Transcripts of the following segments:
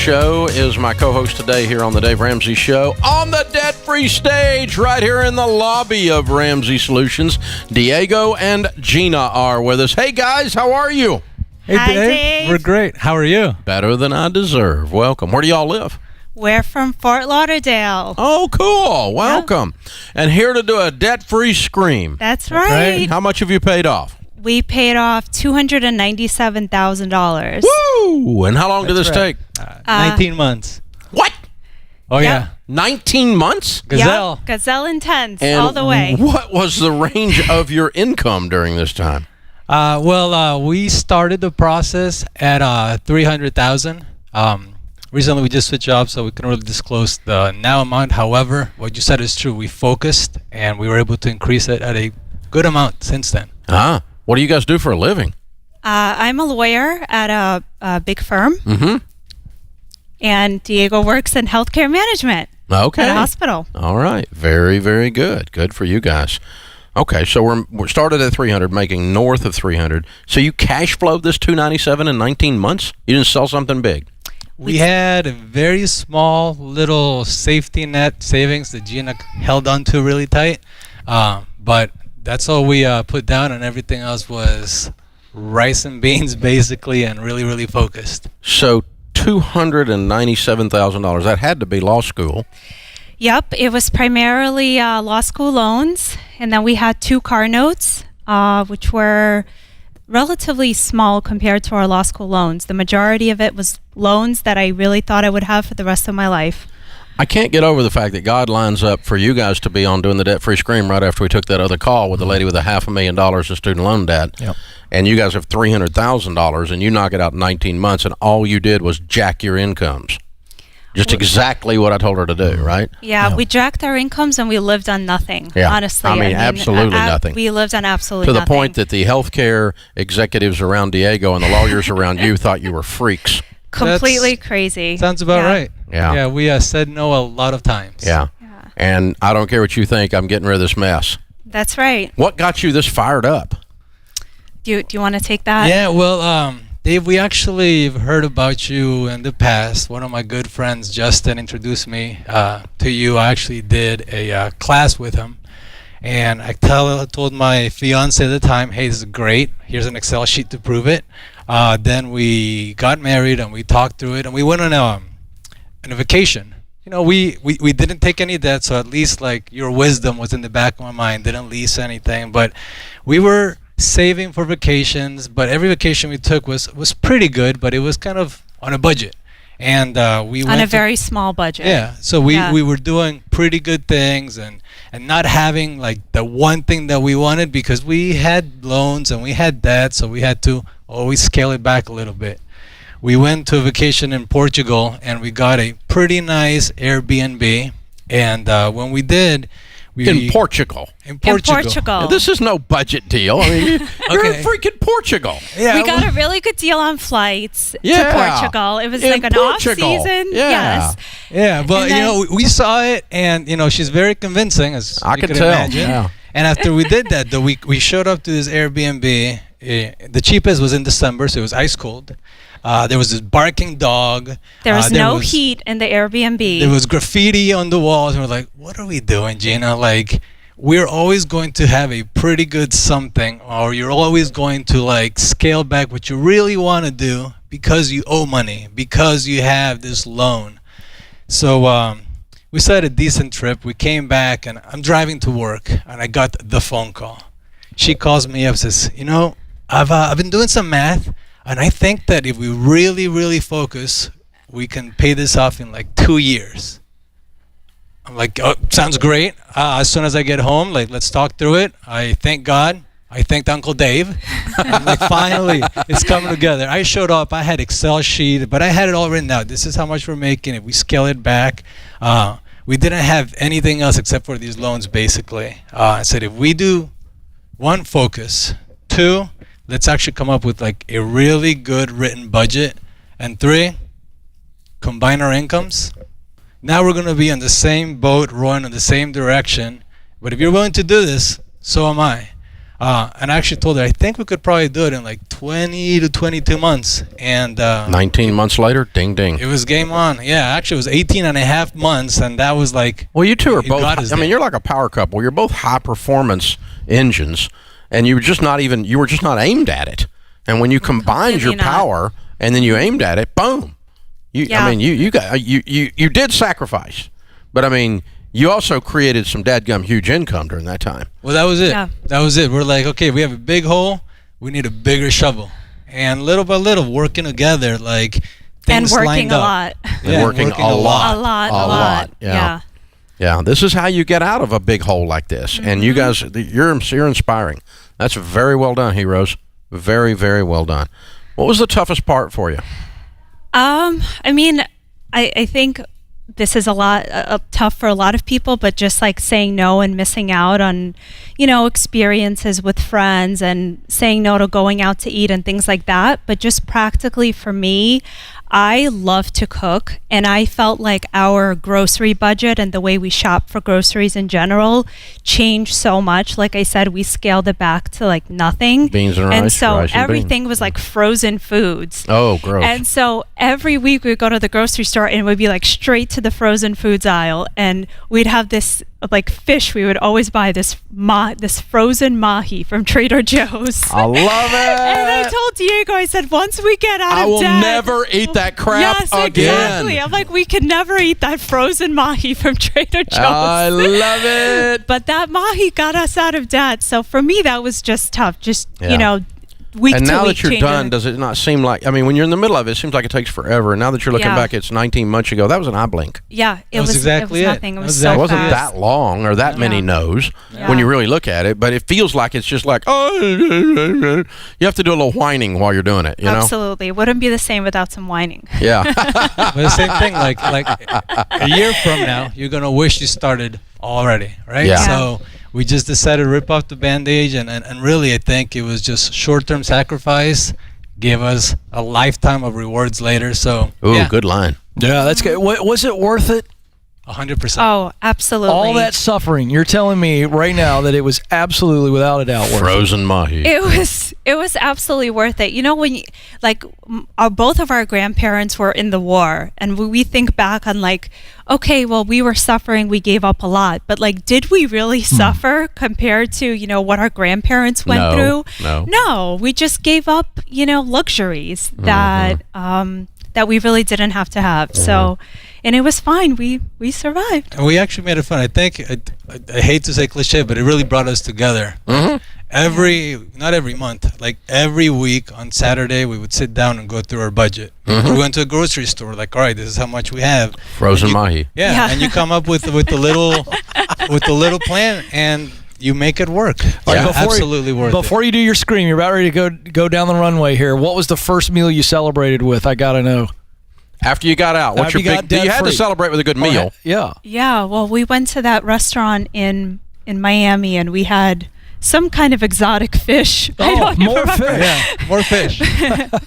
Show is my co-host today here on the Dave Ramsey Show on the debt-free stage right here in the lobby of Ramsey Solutions. Diego and Gina are with us. Hey, guys, how are you? Hey, Hi, Dave. We're great. How are you? Better than I deserve. Welcome. Where do y'all live? We're from Fort Lauderdale. Oh, cool. Welcome. Yeah. And here to do a debt-free scream. That's right. How much have you paid off? We paid off $297,000. Woo! And how long did this take? 19 months. What? Oh, yeah. 19 months? Gazelle. Yep. Gazelle Intense, And all the way. What was the range of your income during this time? We started the process at $300,000. Recently, we just switched jobs, so we couldn't really disclose the now amount. However, what you said is true. We focused, and we were able to increase it at a good amount since then. What do you guys do for a living? I'm a lawyer at a big firm. Mm-hmm. And Diego works in healthcare management Okay. at a hospital. All right. Very, very good. Good for you guys. Okay, so we're started at 300, making north of 300. So you cash flowed this 297 in 19 months? You didn't sell something big? We had a very small little safety net savings that Gina held on to really tight. But that's all we put down, and everything else was rice and beans, basically, and really, really focused. So $297,000. That had to be law school. Yep, it was primarily law school loans. And then we had 2 car notes, which were relatively small compared to our law school loans. The majority of it was loans that I really thought I would have for the rest of my life. I can't get over the fact that God lines up for you guys to be on doing the debt-free scream right after we took that other call with the lady with $500,000 of student loan debt. Yep. And you guys have $300,000, and you knock it out in 19 months, and all you did was jack your incomes. Just exactly what I told her to do, right? Yeah, we jacked our incomes and we lived on nothing, honestly. I mean absolutely nothing. We lived on absolutely nothing. To the nothing. point that the healthcare executives around Diego and the lawyers around you thought you were freaks. Completely crazy. Sounds about right. Yeah. We said no a lot of times. Yeah. And I don't care what you think, I'm getting rid of this mess. That's right. What got you this fired up? Do you want to take that? Yeah, well, Dave, we actually have heard about you in the past. One of my good friends, Justin, introduced me to you. I actually did a class with him. And I told my fiance at the time, hey, this is great. Here's an Excel sheet to prove it. Then we got married and we talked through it. And we went on a vacation. You know, we didn't take any debt, so at least like your wisdom was in the back of my mind. Didn't lease anything. But we were saving for vacations, but every vacation we took was pretty good, but it was kind of on a budget. And we went on a very small budget. Yeah, so we were doing pretty good things and not having like the one thing that we wanted because we had loans and we had debt, so we had to always scale it back a little bit. We went to a vacation in Portugal and we got a pretty nice Airbnb, and when we did, in Portugal. In Portugal. Now, this is no budget deal. I mean, you're in freaking Portugal. Yeah, we got a really good deal on flights to Portugal. It was in like an Portugal. off-season. Yeah. Yes. Yeah, but we saw it, and she's very convincing, as I you can could tell. imagine. Yeah. And after we did that, though, we showed up to this Airbnb. The cheapest was in December, so it was ice cold. There was this barking dog. There was no heat in the Airbnb. There was graffiti on the walls, and we're like, what are we doing, Gina? Like, we're always going to have a pretty good something, or you're always going to like scale back what you really want to do because you owe money, because you have this loan. So we set a decent trip. We came back, and I'm driving to work, and I got the phone call. She calls me up and says, I've been doing some math, and I think that if we really, really focus, we can pay this off in like 2 years. I'm like, oh, sounds great. As soon as I get home, like, let's talk through it. I thank God. I thanked Uncle Dave. I'm like, finally, it's coming together. I showed up. I had Excel sheet, but I had it all written out. This is how much we're making. If we scale it back, we didn't have anything else except for these loans, basically. I said, if we do 1, focus. 2, let's actually come up with like a really good written budget. And 3, combine our incomes. Now we're going to be on the same boat, rowing in the same direction. But if you're willing to do this, so am I. And I actually told her I think we could probably do it in like 20 to 22 months. And 19 months later, ding ding. it was game on. Yeah, actually it was 18 and a half months, and that was like. Well, you two are both. God is I mean, there. you're like a power couple. You're both high performance engines, and you were just not aimed at it. And when you combined your Completely not. power and then you aimed at it, boom. Yeah. I mean, you did sacrifice, but I mean, you also created some dadgum huge income during that time. Well, that was it. Yeah. That was it. We're like, okay, we have a big hole. We need a bigger shovel. And little by little, working together, like And things working lined a up. lot. Yeah, working a A lot. lot. Yeah. Yeah, this is how you get out of a big hole like this. And you guys, you're inspiring. That's very well done, heroes. Very, very well done. What was the toughest part for you? I mean, I think this is a lot tough for a lot of people, but just like saying no and missing out on, experiences with friends and saying no to going out to eat and things like that. But just practically for me, I love to cook, and I felt like our grocery budget and the way we shop for groceries in general changed so much. Like I said, we scaled it back to like nothing. Beans and rice, And so rice and everything was like frozen foods. Oh, gross. And so every week we'd go to the grocery store and it would be like straight to the frozen foods aisle, and we'd have this like fish. We would always buy this frozen mahi from Trader Joe's. I love it. And I told Diego, I said, once we get out I of will debt, never eat that crap yes, again. exactly. I'm like, we could never eat that frozen mahi from Trader Joe's. I love it. But that mahi got us out of debt. So for me, that was just tough. Just, Yeah. week And to now week that you're changing. done, does it not seem like, I mean, when you're in the middle of it, it seems like it takes forever. And now that you're looking Yeah. back, it's 19 months ago. That was an eye blink. Yeah, That was exactly it it. was nothing. It That was was so It wasn't fast. that long or that many no's Yeah. when you really look at it, but it feels like it's just like, oh, you have to do a little whining while you're doing it, you know? Absolutely. It wouldn't be the same without some whining. Yeah. But the same thing, like a year from now, you're gonna wish you started already, right? Yeah. So we just decided to rip off the bandage, and really, I think it was just short-term sacrifice, give us a lifetime of rewards later. So Ooh, yeah, good line. Yeah, that's good. Was it worth it? 100%. Oh, absolutely. All that suffering. You're telling me right now that it was absolutely without a doubt worth it. Frozen mahi. It was absolutely worth it. When both of our grandparents were in the war, and we think back on like, okay, well, we were suffering, we gave up a lot, but like, did we really suffer compared to what our grandparents went through? No, we just gave up luxuries that that we really didn't have to have. So, and it was fine. We survived. And we actually made it fun. I think, I hate to say cliche, but it really brought us together. Not every month, like every week on Saturday, we would sit down and go through our budget. We went to a grocery store, like, all right, this is how much we have. Frozen mahi. Yeah, and you come up with the little plan, and you make it work. All right, Yeah, before absolutely worth it. Before you do your scream, you're about ready to go down the runway here. What was the first meal you celebrated with? I gotta know. After you got out, what's After your you big? got You had to debt-free. celebrate with a good meal. Yeah. Yeah, well, we went to that restaurant in Miami, and we had some kind of exotic fish. I Oh, don't more remember. fish. Yeah, more fish.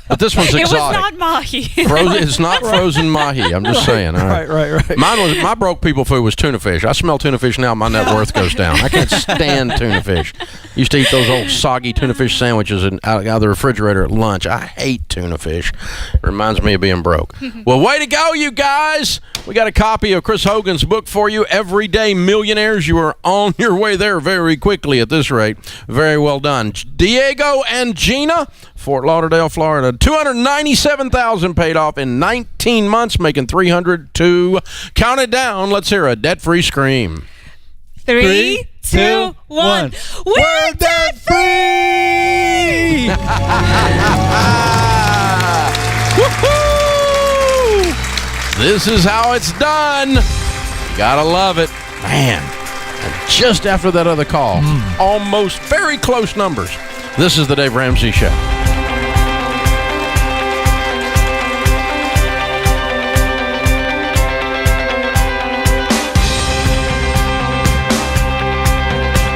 But this one's It was exotic. not mahi. It's not frozen mahi. I'm just saying. All right. Right. My broke people food was tuna fish. I smell tuna fish now, my net worth goes down. I can't stand tuna fish. Used to eat those old soggy tuna fish sandwiches out of the refrigerator at lunch. I hate tuna fish. Reminds me of being broke. Well, way to go, you guys. We got a copy of Chris Hogan's book for you, Everyday Millionaires. You are on your way there very quickly at this rate. Very well done. Diego and Gina, Fort Lauderdale, Florida. $297,000 paid off in 19 months, making $302. Count it down. Let's hear a debt-free scream. 3, 2, 1. We're debt free. Woo-hoo! This is how it's done. Gotta love it. Man, and just after that other call, almost very close numbers. This is the Dave Ramsey Show.